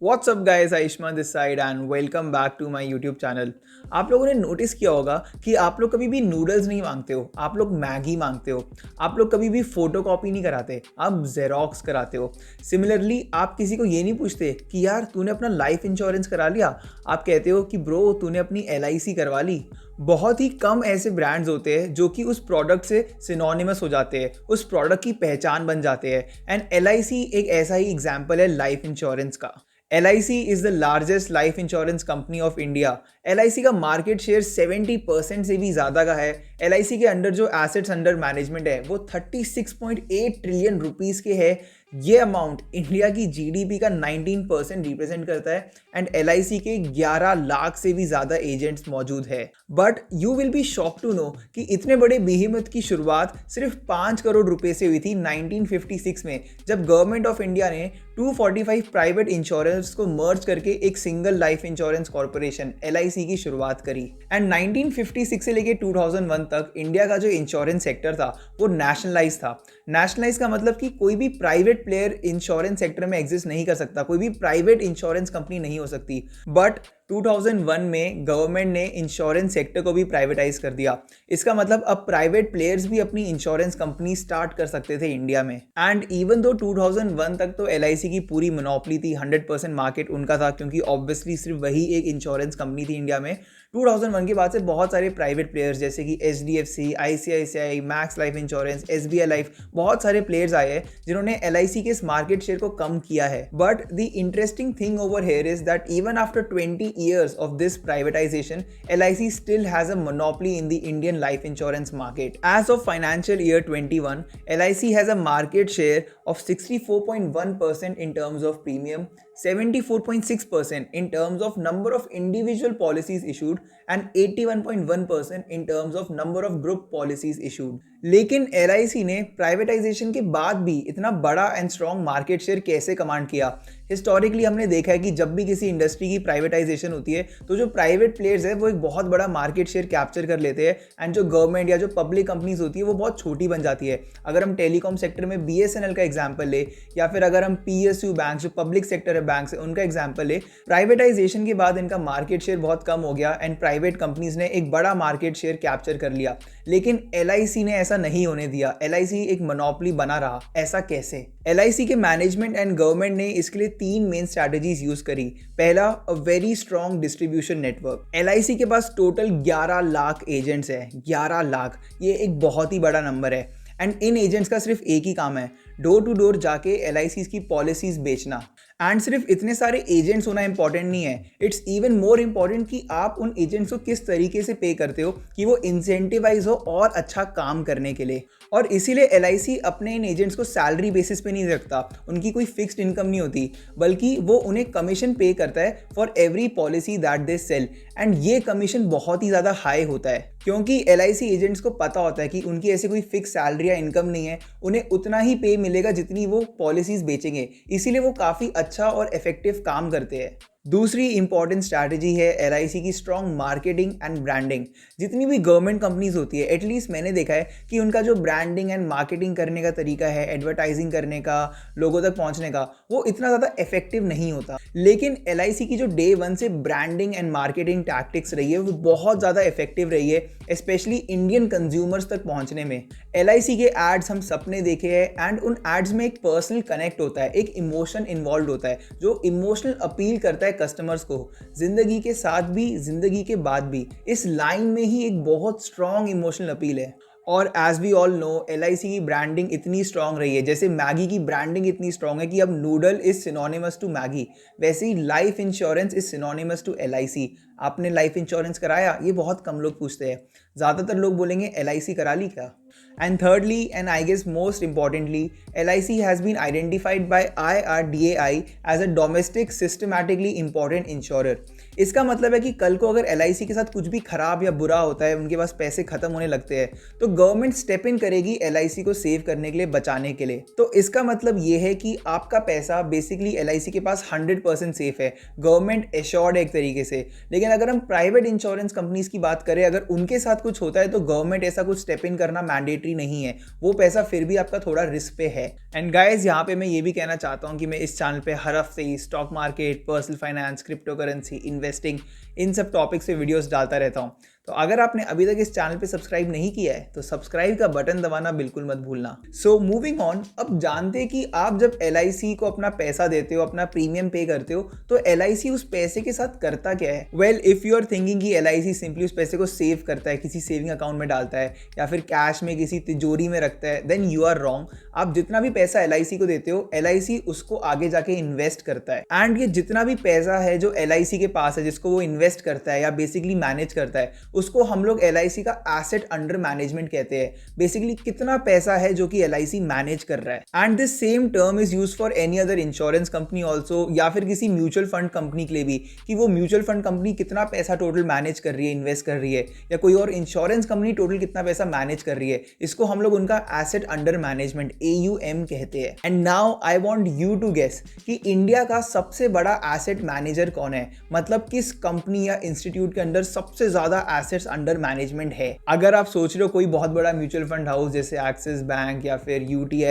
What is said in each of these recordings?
What's up guys, Aishma this side and welcome back to my YouTube channel। आप लोगों ने notice किया होगा कि आप लोग कभी भी नूडल्स नहीं मांगते हो, आप लोग मैगी मांगते हो, आप लोग कभी भी फोटो कॉपी नहीं कराते, आप जेरोक्स कराते हो। सिमिलरली आप किसी को ये नहीं पूछते कि यार तूने अपना लाइफ इंश्योरेंस करा लिया, आप कहते हो कि ब्रो तूने अपनी LIC करवा ली। बहुत ही कम ऐसे ब्रांड्स होते हैं जो कि उस प्रोडक्ट से सिनोनिमस हो जाते हैं, उस प्रोडक्ट की पहचान बन जाते हैं एंड LIC एक ऐसा ही एग्जाम्पल है लाइफ इंश्योरेंस का। LIC is the largest life insurance company of India. LIC का मार्केट शेयर 70% से भी ज़्यादा का है। LIC के अंडर जो एसेट्स अंडर मैनेजमेंट है वो 36.8 ट्रिलियन रुपीस के है। ये अमाउंट इंडिया की GDP का 19% रिप्रेजेंट करता है एंड LIC के 11 लाख से भी ज़्यादा एजेंट्स मौजूद है। But you will be shock to know कि इतने बड़े बेहिमत की शुरुआत सिर्फ 5 करोड़ रुपए से हुई थी 1956 में, जब गवर्नमेंट ऑफ इंडिया ने 245 प्राइवेट इंश्योरेंस को मर्ज करके एक single life insurance corporation LIC की शुरुआत करी। एंड 1956 से लेके 2001 तक इंडिया का जो इंश्योरेंस सेक्टर था वो नेशनलाइज था। नेशनलाइज का मतलब कि कोई भी प्राइवेट प्लेयर इंश्योरेंस सेक्टर में एग्जिस्ट नहीं कर सकता, कोई भी प्राइवेट इंश्योरेंस कंपनी नहीं हो सकती। बट 2001 में गवर्नमेंट ने इंश्योरेंस सेक्टर को भी प्राइवेटाइज कर दिया। इसका मतलब अब प्राइवेट प्लेयर्स भी अपनी इंश्योरेंस कंपनी स्टार्ट कर सकते थे इंडिया में। एंड इवन दो 2001 तक तो LIC की पूरी मोनोपोली थी, 100% मार्केट उनका था क्योंकि ऑब्वियसली सिर्फ वही एक इंश्योरेंस कंपनी थी इंडिया में। 2001 के बाद से बहुत सारे प्राइवेट प्लेयर्स जैसे कि HDFC, ICICI, max life insurance, SBI life, बहुत सारे प्लेयर्स आए हैं जिन्होंने LIC के इस मार्केट शेयर को कम किया है। But the interesting thing over here is that even after 20 years of this privatization, LIC still has a monopoly in the Indian life insurance market. As of financial year 21, LIC has a market share of 64.1% in terms of premium, 74.6% in terms of number of individual policies issued and 81.1% in terms of number of group policies issued. लेकिन LIC ने privatisation के बाद भी इतना बड़ा and strong market share कैसे command किया? Historically हमने देखा है कि जब भी किसी इंडस्ट्री की प्राइवेटाइजेशन होती है तो जो प्राइवेट प्लेयर्स है वो एक बहुत बड़ा मार्केट शेयर कैप्चर कर लेते हैं एंड जो गवर्नमेंट या जो पब्लिक कंपनीज होती है वो बहुत छोटी बन जाती है। अगर हम टेलीकॉम सेक्टर में BSNL का एग्जाम्पल ले या फिर अगर हम PSU बैंक जो पब्लिक सेक्टर है बैंक से उनका एग्जाम्पल ले, प्राइवेटाइजेशन के बाद इनका मार्केट शेयर बहुत कम हो गया एंड प्राइवेट कंपनीज ने एक बड़ा मार्केट शेयर कैप्चर कर लिया। लेकिन LIC ने ऐसा नहीं होने दिया। LIC एक मोनोपोली बना रहा। ऐसा कैसे? LIC के मैनेजमेंट एंड गवर्नमेंट ने इसके लिए 3 मेन स्ट्रैटेजीज यूज करी। पहला, a very strong distribution network. LIC के पास टोटल 11 लाख एजेंट्स है। 11 लाख, ये एक बहुत ही बड़ा नंबर है एंड इन एजेंट्स का सिर्फ एक ही काम है, डोर टू डोर जाके LIC की पॉलिसीज बेचना। एंड सिर्फ इतने सारे एजेंट्स होना इंपॉर्टेंट नहीं है, इट्स इवन मोर इंपॉर्टेंट कि आप उन एजेंट्स को किस तरीके से पे करते हो कि वो इंसेंटिवाइज हो और अच्छा काम करने के लिए। और इसीलिए LIC अपने इन एजेंट्स को सैलरी बेसिस पे नहीं रखता, उनकी कोई फिक्स्ड इनकम नहीं होती, बल्कि वो उन्हें कमीशन पे करता है for every policy that they sell. And ये कमीशन बहुत ही ज़्यादा हाई होता है क्योंकि LIC एजेंट्स को पता होता है कि उनकी ऐसी कोई फिक्स सैलरी या इनकम नहीं है, उन्हें उतना ही पे मिलेगा जितनी वो पॉलिसीज बेचेंगे। इसीलिए वो काफ़ी अच्छा और इफेक्टिव काम करते हैं। दूसरी इंपॉर्टेंट स्ट्रैटेजी है LIC की स्ट्रॉन्ग मार्केटिंग एंड ब्रांडिंग। जितनी भी गवर्नमेंट कंपनीज होती है, एटलीस्ट मैंने देखा है कि उनका जो ब्रांडिंग एंड मार्केटिंग करने का तरीका है, एडवर्टाइजिंग करने का, लोगों तक पहुंचने का, वो इतना ज़्यादा इफेक्टिव नहीं होता। लेकिन LIC की जो डे 1 से ब्रांडिंग एंड मार्केटिंग टैक्टिक्स रही है वो बहुत ज़्यादा इफेक्टिव रही है, स्पेशली इंडियन कंज्यूमर्स तक पहुंचने में। LIC के एड्स हम सबने देखे हैं एंड उन एड्स में एक पर्सनल कनेक्ट होता है, एक इमोशन इन्वॉल्व होता है जो इमोशनल अपील करता है कस्टमर्स को, जिंदगी के साथ भी जिंदगी के बाद भी। इस लाइन में ही एक बहुत स्ट्रॉन्ग इमोशनल अपील है। और as we all know, LIC की ब्रांडिंग इतनी स्ट्रॉन्ग रही है, जैसे मैगी की ब्रांडिंग इतनी स्ट्रॉन्ग है कि अब noodle is synonymous to Maggi, वैसे ही life insurance is synonymous to LIC। आपने लाइफ इंश्योरेंस कराया? ये बहुत कम लोग पूछते हैं, ज़्यादातर लोग बोलेंगे LIC करा ली क्या। And thirdly, and I guess most importantly, LIC has been identified by IRDAI as a domestic systematically important insurer. इसका मतलब है कि कल को अगर LIC के साथ कुछ भी खराब या बुरा होता है, उनके पास पैसे खत्म होने लगते हैं, तो गवर्नमेंट स्टेप इन करेगी LIC को सेव करने के लिए, बचाने के लिए। तो इसका मतलब ये है कि आपका पैसा बेसिकली LIC के पास 100% सेफ है, गवर्नमेंट एश्योर्ड है एक तरीके से। लेकिन अगर हम प्राइवेट इंश्योरेंस कंपनीज की बात करें, अगर उनके साथ कुछ होता है तो गवर्नमेंट ऐसा कुछ स्टेप इन करना मैंडेटरी मैंडेटरी नहीं है, वो पैसा फिर भी आपका थोड़ा रिस्क पे है। एंड गाइज यहाँ पे मैं ये भी कहना चाहता हूँ कि मैं इस चैनल पे हर हफ्ते ही stock market, personal finance, crypto currency, investing, इन सब टॉपिक्स पे वीडियोस डालता रहता हूँ। तो अगर आपने अभी तक इस चैनल पे सब्सक्राइब नहीं किया है तो सब्सक्राइब का बटन दबाना बिल्कुल मत भूलना। सो मूविंग ऑन, अब जानते हैं कि आप जब LIC को अपना पैसा देते हो, अपना प्रीमियम पे करते हो, तो LIC उस पैसे के साथ करता क्या है? Well, if you are thinking कि LIC सिंपली उस पैसे को सेव करता है, किसी सेविंग अकाउंट में डालता है या फिर कैश में किसी तिजोरी में रखता है, देन यू आर रॉन्ग। आप जितना भी पैसा LIC को देते हो, LIC उसको आगे जाके इन्वेस्ट करता है। एंड ये जितना भी पैसा है जो LIC के पास है, जिसको वो इन्वेस्ट करता है या बेसिकली मैनेज करता है, उसको हम लोग LIC का एसेट अंडर मैनेजमेंट कहते हैं। बेसिकली कितना पैसा है जो कि LIC मैनेज कर रहा है। And this same term is use for any other insurance company also, या फिर किसी म्यूचुअल फंड कंपनी के लिए भी, कि वो म्यूचुअल फंड कंपनी कितना पैसा टोटल मैनेज कर रही है, इन्वेस्ट कर रही है, या कोई और इंश्योरेंस कंपनी टोटल कितना पैसा मैनेज कर रही है। इसको हम लोग उनका एसेट अंडर मैनेजमेंट AUM कहते हैं। And now I want you to guess कि इंडिया का सबसे बड़ा एसेट मैनेजर कौन है, मतलब किस कंपनी या इंस्टीट्यूट के अंदर सबसे ज्यादा एसेट्स अंडर मैनेजमेंट है। अगर आप सोच रहे हो कोई बहुत बड़ा म्यूचुअल फंड हाउस जैसे एक्सिस बैंक या फिर UTI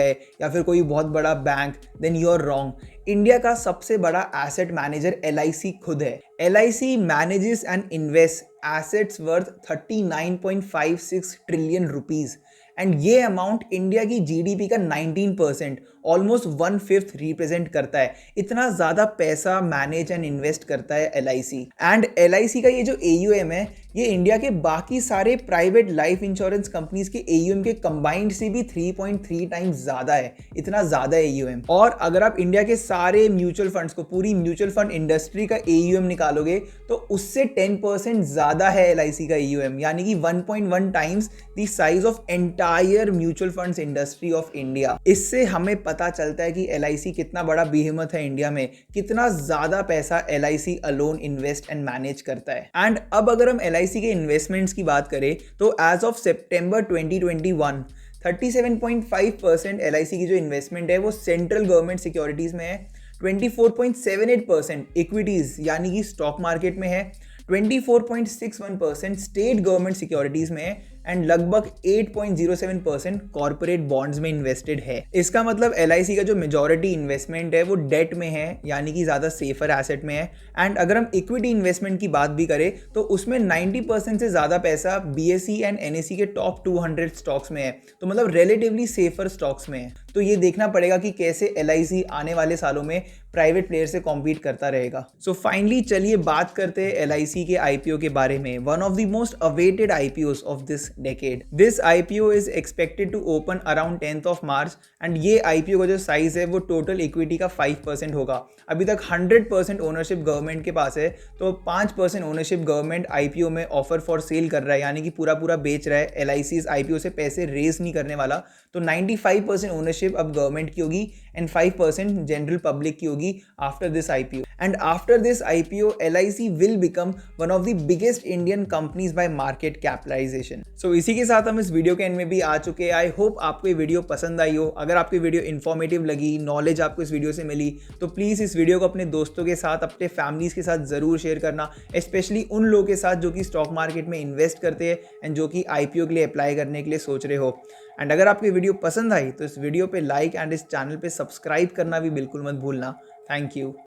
या फिर कोई बहुत बड़ा bank, then you are wrong. India का सबसे बड़ा एसेट मैनेजर LIC खुद है। LIC manages and invest assets worth 39.56 trillion rupees, and ये अमाउंट इंडिया की GDP का 19%, ऑलमोस्ट 1/5 रिप्रेजेंट करता है। इतना ज्यादा पैसा मैनेज एंड इन्वेस्ट करता है LIC। एंड LIC का ये जो AUM है, ये इंडिया के बाकी सारे प्राइवेट लाइफ इंश्योरेंस कंपनीज के AUM के कंबाइंड से भी 3.3 टाइम्स ज्यादा है। इतना ज्यादा AUM। और अगर आप इंडिया के सारे म्यूचुअल फंड्स को, पूरी म्यूचुअल फंड इंडस्ट्री का AUM निकालोगे तो उससे 10% ज्यादा है LIC का AUM, यानी कि 1.1 times the size of entire mutual funds industry of India. इससे हमें पता चलता है कि LIC कितना बड़ा बेहेमथ है इंडिया में, कितना ज्यादा पैसा LIC alone invest and manage करता है। एंड अब अगर हम LIC के इन्वेस्टमेंट्स की बात करें तो एज ऑफ सितंबर 2021 37.5% LIC की जो इन्वेस्टमेंट है वो सेंट्रल गवर्नमेंट सिक्योरिटीज में है, 24.78% इक्विटीज यानी कि स्टॉक मार्केट में है, 24.61% स्टेट गवर्नमेंट सिक्योरिटीज में है, एंड लगभग 8.07% कॉर्पोरेट बॉन्ड्स में इन्वेस्टेड है। इसका मतलब LIC का जो मेजॉरिटी इन्वेस्टमेंट है वो डेट में है, यानी कि ज़्यादा सेफर एसेट में है। एंड अगर हम इक्विटी इन्वेस्टमेंट की बात भी करें तो उसमें 90% से ज़्यादा पैसा BSE एंड NSE के टॉप 200 स्टॉक्स में है, तो मतलब रिलेटिवली सेफर स्टॉक्स में है। तो ये देखना पड़ेगा कि कैसे LIC आने वाले सालों में प्राइवेट प्लेयर से कॉम्पीट करता रहेगा। सो फाइनली चलिए बात करते हैं LIC के IPO के बारे में, one of the most awaited IPOs of this decade. This IPO is expected to open around 10th of March and ये IPO का जो साइज है वो टोटल इक्विटी का 5% होगा। अभी तक 100% ओनरशिप गवर्नमेंट के पास है, तो 5% ओनरशिप गवर्नमेंट IPO में ऑफर फॉर सेल कर रहा है, यानी कि पूरा पूरा बेच रहा है। LIC इस IPO से पैसे रेज नहीं करने वाला, तो 95% ओनरशिप अब गवर्नमेंट की होगी एंड 5% जनरल पब्लिक की होगी after this IPO। And after this IPO LIC will become one of the biggest Indian companies by market capitalization. So इसी के साथ हम इस वीडियो के एंड में भी आ चुके हैं। आई होप आपको ये वीडियो पसंद आई हो। अगर आपको वीडियो इन्फॉर्मेटिव लगी, नॉलेज आपको इस वीडियो से मिली, तो प्लीज़ इस वीडियो को अपने दोस्तों के साथ, अपने फैमिलीज के साथ ज़रूर शेयर करना, स्पेशली उन लोगों के साथ जो कि स्टॉक मार्केट में इन्वेस्ट करते हैं एंड जो कि IPO के लिए अप्लाई करने के लिए सोच रहे हो। एंड अगर आपको वीडियो पसंद आई तो इस वीडियो पे लाइक एंड इस चैनल पे सब्सक्राइब करना भी बिल्कुल मत भूलना। Thank you.